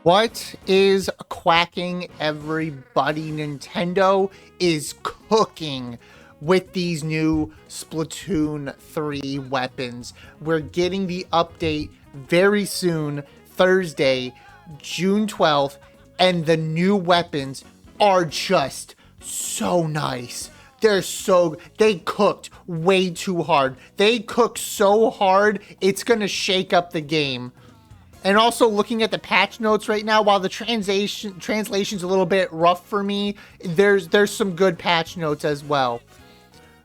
What is quacking, everybody? Nintendo is cooking with these new Splatoon 3 weapons. We're getting the update very soon, Thursday, June 12th, and the new weapons are just so nice. They cooked way too hard. They cooked so hard, it's gonna shake up the game. And also looking at the patch notes right now, while the translation's a little bit rough for me, there's some good patch notes as well.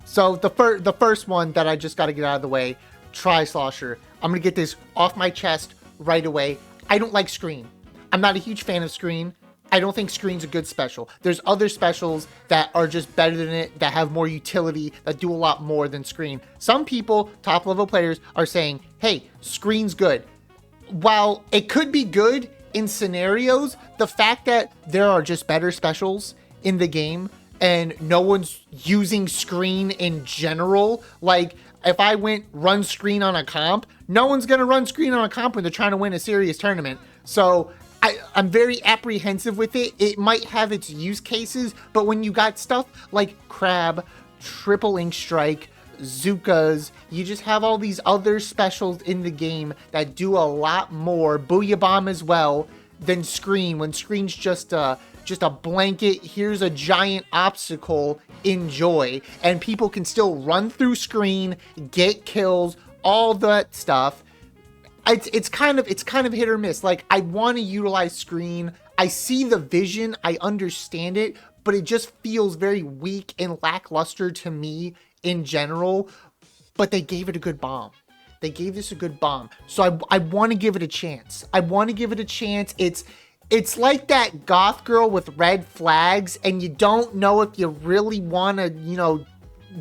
So the first one that I just got to get out of the way, Tri-Slosher. I'm gonna get this off my chest right away. I don't like Screen. I'm not a huge fan of Screen. I don't think Screen's a good special. There's other specials that are just better than it, that have more utility, that do a lot more than Screen. Some people, top level players, are saying, hey, Screen's good. While it could be good in scenarios, the fact that there are just better specials in the game and no one's using Screen in general, like if I went run Screen on a comp, no one's going to run Screen on a comp when they're trying to win a serious tournament. So I'm very apprehensive with it. It might have its use cases, but when you got stuff like Crab, Triple Ink Strike, Zukas, you just have all these other specials in the game that do a lot more, Booyah Bomb as well, than Screen. When Screen's just a blanket, here's a giant obstacle, enjoy. And people can still run through Screen, get kills, all that stuff. It's kind of hit or miss. Like, I want to utilize Screen. I see the vision, I understand it, but it just feels very weak and lackluster to me in general. But they gave it a good bomb. They gave this a good bomb. So I want to give it a chance. It's like that goth girl with red flags, and you don't know if you really want to,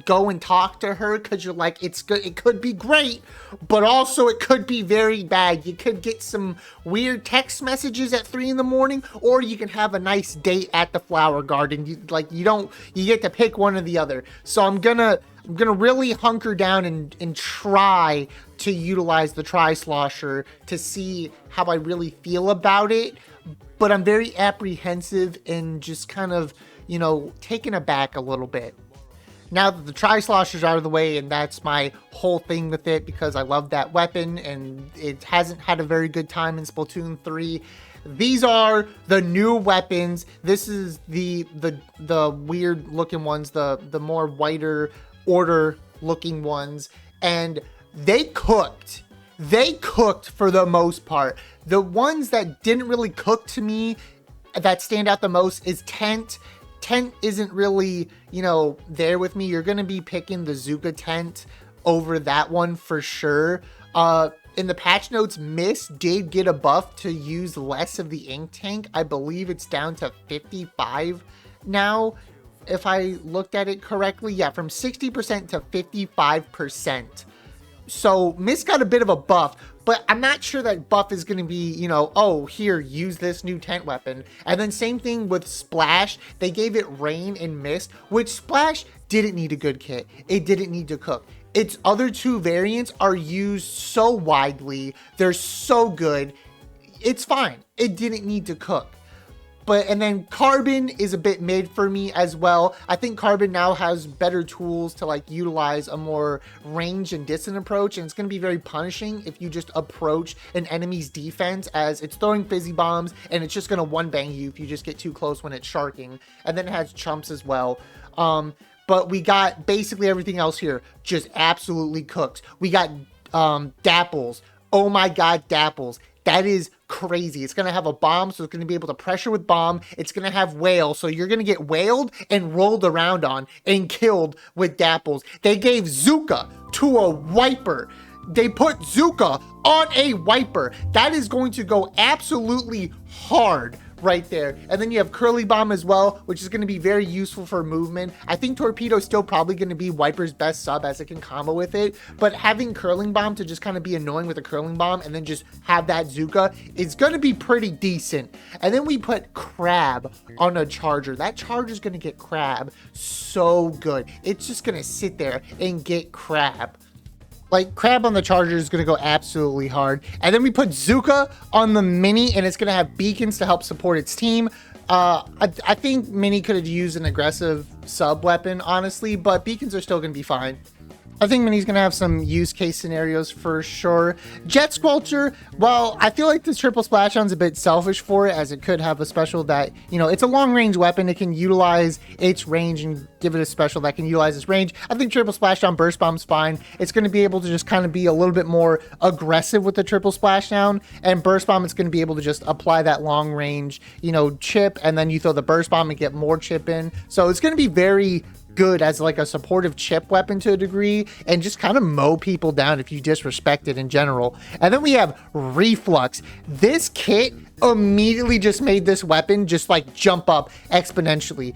go and talk to her, because you're like, it's good, it could be great, but also it could be very bad. You could get some weird text messages at 3 a.m, or you can have a nice date at the flower garden. You get to pick one or the other. So I'm gonna really hunker down and try to utilize the Tri-Slosher to see how I really feel about it. But I'm very apprehensive and just kind of, taken aback a little bit. Now that the Tri-Slosher's out of the way, and that's my whole thing with it, because I love that weapon and it hasn't had a very good time in Splatoon 3. These are the new weapons. This is the weird looking ones, the more whiter order looking ones, and they cooked. They cooked for the most part. The ones that didn't really cook to me, that stand out the most, is Tent. Tent isn't really, there with me. You're going to be picking the Zuka Tent over that one for sure. In the patch notes, Mist did get a buff to use less of the ink tank. I believe it's down to 55 now, if I looked at it correctly. Yeah, from 60% to 55%. So Mist got a bit of a buff, but I'm not sure that buff is going to be, oh, here, use this new tent weapon. And then same thing with Splash. They gave it Rain and Mist, which Splash didn't need a good kit. It didn't need to cook. Its other two variants are used so widely. They're so good. It's fine. It didn't need to cook. And then Carbon is a bit mid for me as well. I think Carbon now has better tools to utilize a more range and distance approach, and it's going to be very punishing if you just approach an enemy's defense, as it's throwing fizzy bombs and it's just going to one bang you if you just get too close when it's sharking. And then it has chumps as well. But we got basically everything else here just absolutely cooked. We got Dapples. Oh my god, Dapples. That is crazy. It's going to have a bomb, so it's going to be able to pressure with bomb. It's going to have whale, so you're going to get whaled and rolled around on and killed with Dapples. They gave Zuka to a Wiper. They put Zuka on a Wiper. That is going to go absolutely hard right there. And then you have Curly Bomb as well, which is going to be very useful for movement. I think Torpedo is still probably going to be Wiper's best sub, as it can combo with it, but having Curling Bomb to just kind of be annoying with a Curling Bomb and then just have that Zuka is going to be pretty decent. And then we put Crab on a Charger. That Charger is going to get Crab so good. It's just going to sit there and get Crab. Like, Crab on the Charger is going to go absolutely hard. And then we put Zuka on the Mini, and it's going to have beacons to help support its team. I think Mini could have used an aggressive sub weapon, honestly, but beacons are still going to be fine. I think Mini's going to have some use case scenarios for sure. Jet Squelcher, well, I feel like this triple splashdown's a bit selfish for it, as it could have a special that, you know, it's a long range weapon. It can utilize its range and give it a special that can utilize its range. I think triple splashdown burst bomb's fine. It's going to be able to just kind of be a little bit more aggressive with the triple splashdown, and burst bomb is going to be able to just apply that long range, you know, chip, and then you throw the burst bomb and get more chip in. So it's going to be very good as like a supportive chip weapon to a degree, and just kind of mow people down if you disrespect it in general. And then we have Reflux. This kit immediately just made this weapon just like jump up exponentially.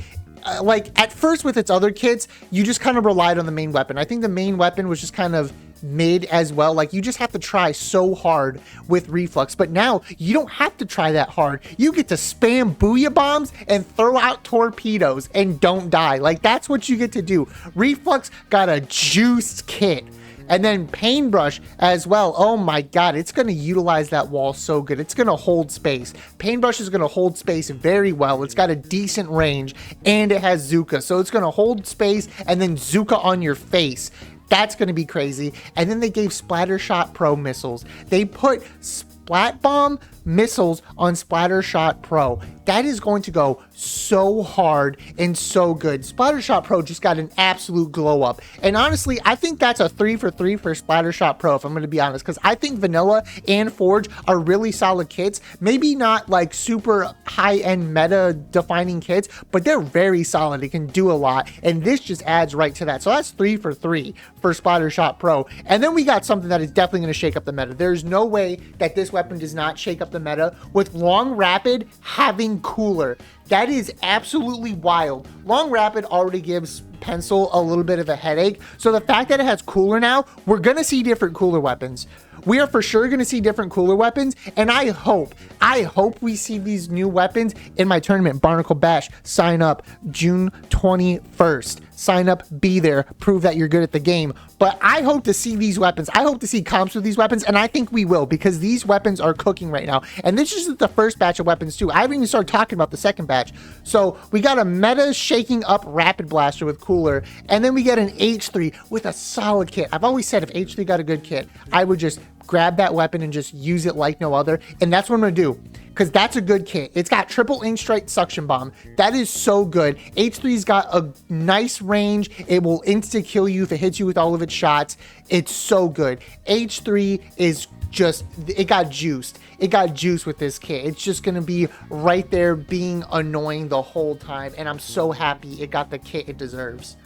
Like at first with its other kits, you just kind of relied on the main weapon. I think the main weapon was just kind of mid as well. Like, you just have to try so hard with Reflux, but now you don't have to try that hard. You get to spam booyah bombs and throw out torpedoes and don't die. Like, that's what you get to do. Reflux got a juiced kit. And then Paintbrush as well. Oh my god, it's going to utilize that wall so good. It's going to hold space. Paintbrush is going to hold space very well. It's got a decent range, and it has Zuka, so it's going to hold space and then Zuka on your face. That's going to be crazy. And then they gave Splattershot Pro missiles. They put Splat Bomb missiles on Splattershot Pro. That is going to go so hard and so good. Splattershot Pro just got an absolute glow up. And honestly, I think that's a 3 for 3 for Splattershot Pro, if I'm going to be honest, because I think Vanilla and Forge are really solid kits. Maybe not like super high-end meta defining kits, but they're very solid. They can do a lot, and this just adds right to that. So that's 3 for 3 for Splattershot Pro. And then we got something that is definitely going to shake up the meta. There's no way that this weapon does not shake up the meta with Long Rapid having Cooler. That is absolutely wild. Long Rapid already gives Pencil a little bit of a headache, so the fact that it has Cooler now, we're gonna see different Cooler weapons. We are for sure going to see different Cooler weapons, and I hope we see these new weapons in my tournament, Barnacle Bash. Sign up June 21st. Sign up, be there, prove that you're good at the game. But I hope to see these weapons. I hope to see comps with these weapons, and I think we will, because these weapons are cooking right now. And this is the first batch of weapons too. I haven't even started talking about the second batch. So we got a meta shaking up Rapid Blaster with Cooler, and then we get an H3 with a solid kit. I've always said if H3 got a good kit, I would just grab that weapon and just use it like no other, and that's what I'm gonna do, because that's a good kit. It's got triple ink strike suction bomb. That is so good. H3's got a nice range. It will insta kill you if it hits you with all of its shots. It's so good. H3 is just, it got juiced. It got juiced with this kit. It's just gonna be right there being annoying the whole time, and I'm so happy it got the kit it deserves.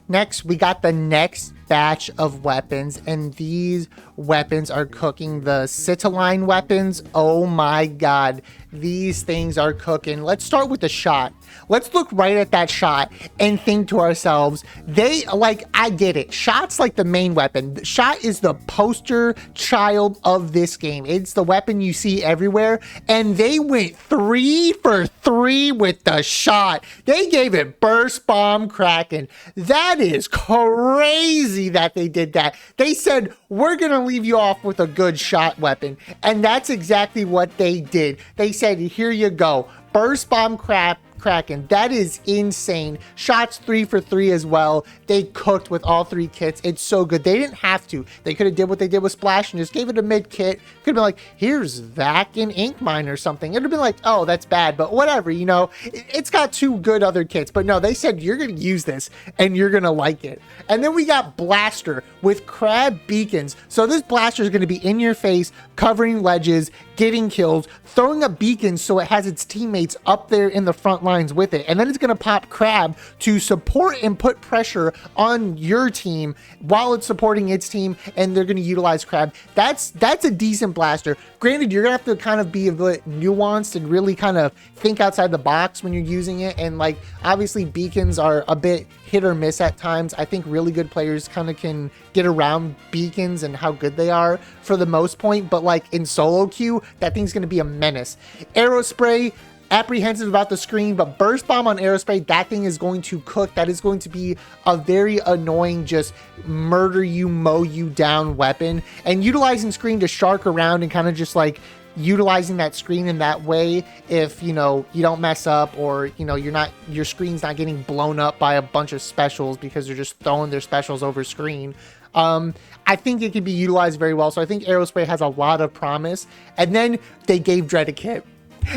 Next, we got the next batch of weapons, and these weapons are cooking. The Citaline weapons, oh my god, these things are cooking. Let's start with the shot. Let's look right at that shot and think to ourselves, I get it. Shot's like the main weapon. Shot is the poster child of this game. It's the weapon you see everywhere, and they went 3 for 3 with the shot. They gave it burst bomb cracking. That is crazy that they did that. They said, we're gonna leave you off with a good shot weapon, and that's exactly what they did. They said, here you go, burst bomb cracking. That is insane. Shots 3 for 3 as well. They cooked with all 3 kits. It's so good. They didn't have to. They could have did what they did with Splash and just gave it a mid kit. Could have been like, here's Vac and Ink Mine or something. It would have been like, oh, that's bad, but whatever, you know. It's got 2 good other kits, but no, they said you're gonna use this and you're gonna like it. And then we got Blaster with Crab Beacons. So this Blaster is gonna be in your face, covering ledges, getting kills, throwing up beacons so it has its teammates up there in the front lines with it, and then it's going to pop Crab to support and put pressure on your team while it's supporting its team, and they're going to utilize Crab. That's a decent blaster. Granted, you're going to have to kind of be a bit nuanced and really kind of think outside the box when you're using it, and like obviously beacons are a bit hit or miss at times. I think really good players kind of can get around beacons and how good they are for the most point, but like in solo queue, that thing's going to be a menace. Arrow Spray, apprehensive about the screen, but Burst Bomb on Aerospray, that thing is going to cook. That is going to be a very annoying, just murder you, mow you down weapon. And utilizing screen to shark around and kind of just like utilizing that screen in that way, if you know you don't mess up, or you know your screen's not getting blown up by a bunch of specials because they're just throwing their specials over screen. I think it can be utilized very well. So I think Aerospray has a lot of promise. And then they gave Dread a kit.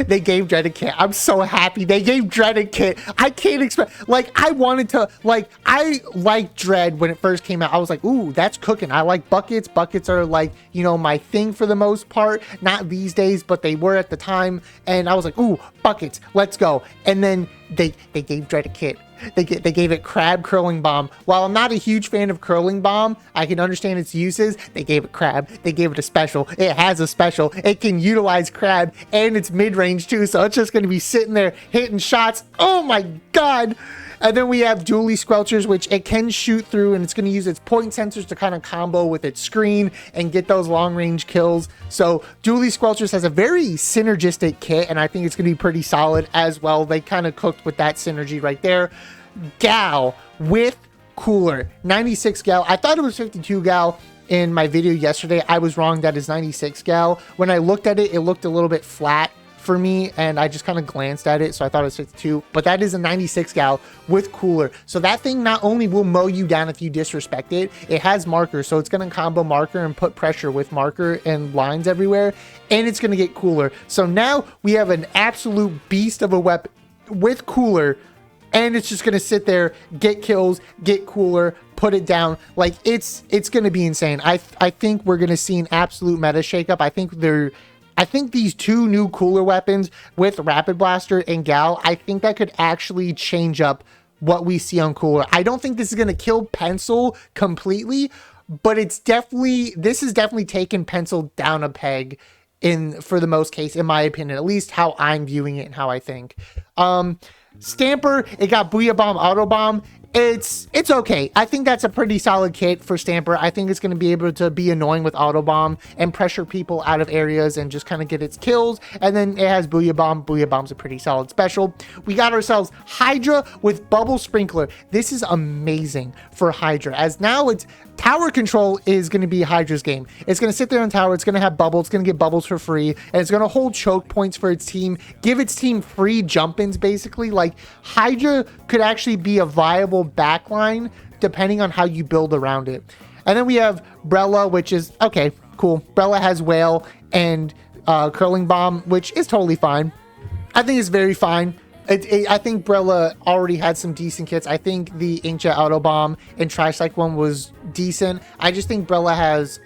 They gave Dread a kit. I'm so happy. They gave Dread a kit. I can't expect, like, I wanted to, like, I liked Dread when it first came out. I was like, ooh, that's cooking. I like buckets. Buckets are like, you know, my thing for the most part. Not these days, but they were at the time. And I was like, ooh, buckets, let's go. And then they gave Dread a kit. They gave it Crab Curling Bomb. While I'm not a huge fan of Curling Bomb, I can understand its uses. They gave it Crab. They gave it a special. It has a special. It can utilize Crab, and it's mid-range too, so it's just going to be sitting there hitting shots. Oh my god! And then we have Dually Squelchers, which it can shoot through, and it's going to use its point sensors to kind of combo with its screen and get those long-range kills. So Dually Squelchers has a very synergistic kit, and I think it's going to be pretty solid as well. They kind of cooked with that synergy right there. Gal with Cooler, 96 Gal. I thought it was 52 Gal in my video yesterday. I was wrong. That is 96 Gal. When I looked at it, it looked a little bit flat for me, and I just kind of glanced at it, so I thought it was 52, but that is a 96 Gal with Cooler. So that thing not only will mow you down if you disrespect it, it has Marker, so it's going to combo Marker and put pressure with Marker and lines everywhere, and it's going to get Cooler. So now we have an absolute beast of a weapon with Cooler, and it's just going to sit there, get kills, get Cooler, put it down. Like, it's going to be insane. I think we're going to see an absolute meta shakeup. I think these two new Cooler weapons with Rapid Blaster and Gal, I think that could actually change up what we see on Cooler. I don't think this is going to kill Pencil completely, but this is definitely taking Pencil down a peg for the most case, in my opinion, at least how I'm viewing it and how I think. Stamper, it got Booyah Bomb, Auto Bomb. It's okay. I think that's a pretty solid kit for Stamper. I think it's going to be able to be annoying with Auto Bomb and pressure people out of areas and just kind of get its kills. And then it has Booyah Bomb. Booyah Bomb's a pretty solid special. We got ourselves Hydra with Bubble Sprinkler. This is amazing for Hydra, as now it's tower control is going to be Hydra's game. It's going to sit there on tower. It's going to have bubbles. It's going to get bubbles for free. And it's going to hold choke points for its team. Give its team free jump-ins, basically. Like, Hydra could actually be a viable backline depending on how you build around it. And then we have Brella, which is, okay, cool. Brella has Whale and Curling Bomb, which is totally fine. I think it's very fine. I think Brella already had some decent kits. I think the Inkjet Auto Bomb and Tri-Cycle one was decent. I just think Brella has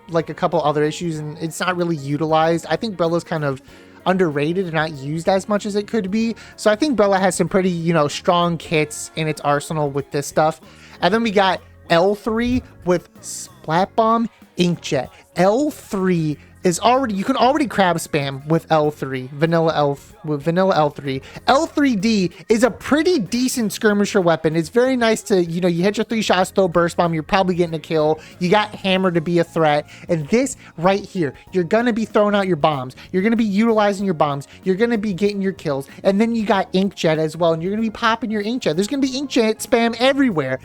like a couple other issues, and it's not really utilized. I think Brella's kind of underrated and not used as much as it could be. So I think Brella has some pretty, you know, strong kits in its arsenal with this stuff. And then we got L3 with Splat Bomb Inkjet. L3 is already, you can already crab spam with L3, vanilla L3. L3D is a pretty decent skirmisher weapon. It's very nice to, you know, you hit your 3 shots, throw burst bomb, you're probably getting a kill. You got hammer to be a threat. And this right here, you're going to be throwing out your bombs. You're going to be utilizing your bombs. You're going to be getting your kills. And then you got Inkjet as well. And you're going to be popping your Inkjet. There's going to be Inkjet spam everywhere.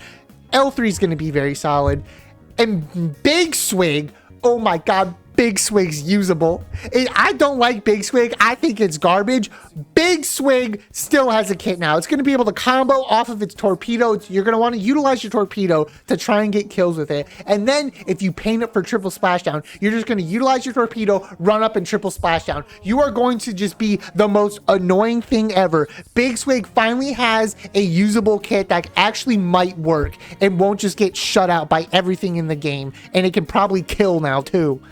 L3 is going to be very solid. And Big Swig, oh my god, Big Swig's usable. I don't like Big Swig. I think it's garbage. Big Swig still has a kit now. It's going to be able to combo off of its torpedo. You're going to want to utilize your torpedo to try and get kills with it. And then if you paint it for triple splashdown, you're just going to utilize your torpedo, run up and triple splashdown. You are going to just be the most annoying thing ever. Big Swig finally has a usable kit that actually might work and won't just get shut out by everything in the game. And it can probably kill now too.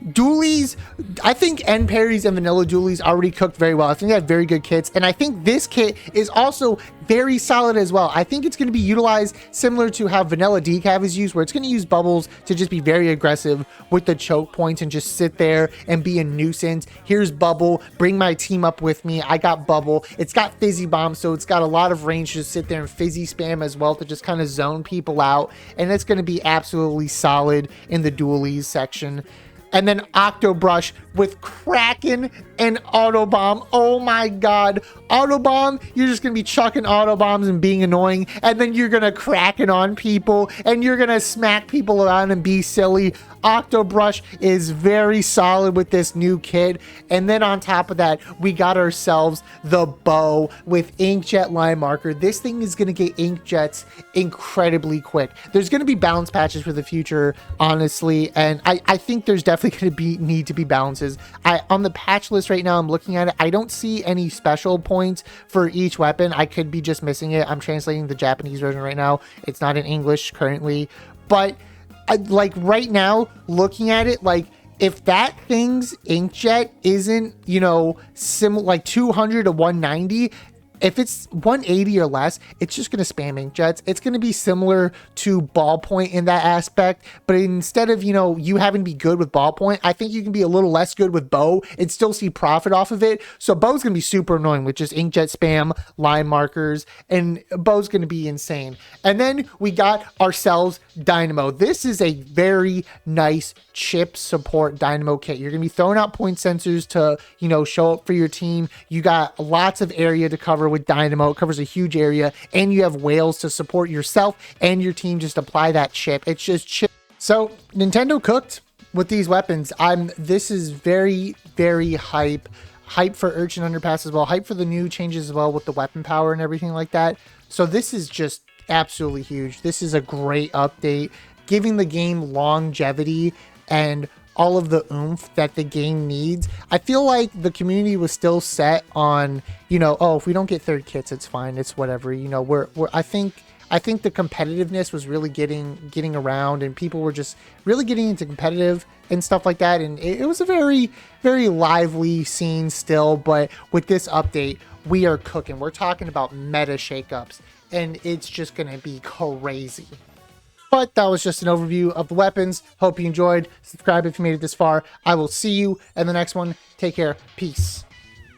Dualies, I think end parries and vanilla dualies already cooked very well. I think they have very good kits, and I think this kit is also very solid as well. I think it's going to be utilized similar to how vanilla decav is used, where it's going to use bubbles to just be very aggressive with the choke points and just sit there and be a nuisance. Here's bubble, bring my team up with me. I got bubble. It's got fizzy bomb, so it's got a lot of range to sit there and fizzy spam as well to just kind of zone people out, and it's going to be absolutely solid in the dualies section. And then Octobrush with Kraken and Autobomb. Oh my god. Autobomb, you're just gonna be chucking Autobombs and being annoying, and then you're gonna Kraken on people, and you're gonna smack people around and be silly. Octobrush is very solid with this new kit. And then on top of that, we got ourselves the bow with Inkjet Line Marker. This thing is going to get Inkjets incredibly quick. There's going to be balance patches for the future, honestly, and I think there's definitely going to need to be balances. On the patch list right now, I'm looking at it. I don't see any special points for each weapon. I could be just missing it. I'm translating the Japanese version right now. It's not in English currently, but like right now, looking at it, like if that thing's inkjet isn't, you know, like 200 to 190, if it's 180 or less, it's just going to spam inkjets. It's going to be similar to ballpoint in that aspect, but instead of, you know, you having to be good with ballpoint, I think you can be a little less good with bow and still see profit off of it. So bow's going to be super annoying with just inkjet spam, line markers, and bow's going to be insane. And then we got ourselves Dynamo. This is a very nice chip support Dynamo kit. You're going to be throwing out point sensors to, you know, show up for your team. You got lots of area to cover with Dynamo. It covers a huge area, and you have whales to support yourself and your team. Just apply that chip. It's just chip. So Nintendo cooked with these weapons. This is very, very hype for Urchin Underpass as well, hype for the new changes as well with the weapon power and everything like that. So this is just absolutely huge. This is a great update, giving the game longevity and all of the oomph that the game needs. I feel like the community was still set on, you know, oh, if we don't get third kits, it's fine, it's whatever, you know. I think the competitiveness was really getting around, and people were just really getting into competitive and stuff like that, and it was a very, very lively scene still. But with this update, we are cooking. We're talking about meta shakeups, and it's just gonna be crazy. But that was just an overview of the weapons. Hope you enjoyed. Subscribe if you made it this far. I will see you in the next one. Take care. Peace.